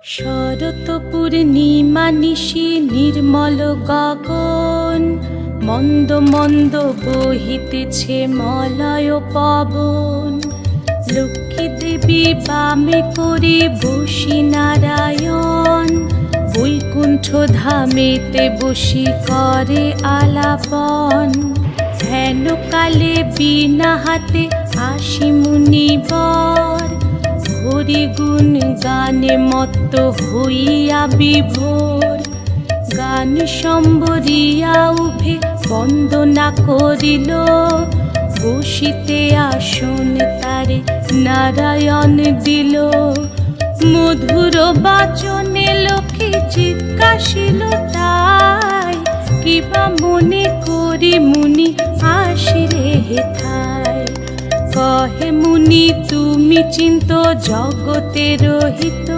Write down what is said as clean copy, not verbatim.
শরৎ পূর্ণিমা নিশি নির্মল গগন, মন্দ মন্দ বহিতেছে মলয় পবন। লক্ষ্মী দেবী বামে করে বসি নারায়ণ, বৈকুণ্ঠ ধামেতে বসি করে আলাপন। হেন কালে বিনা হাতে আসি মুনিবর, হরি গুণ গানে মত্ত হইয়া বিভোর। গান সম্বরিয়া উভে বন্দনা করিল, বসিতে আসন তারে নারায়ণ দিল। মধুর বাচনে লোকে জিজ্ঞাসিল তাই, কিবা মনে করি মুনি আসিরে হেথায়। কহে মুনি তুমি চিন্ত জগতের হিত,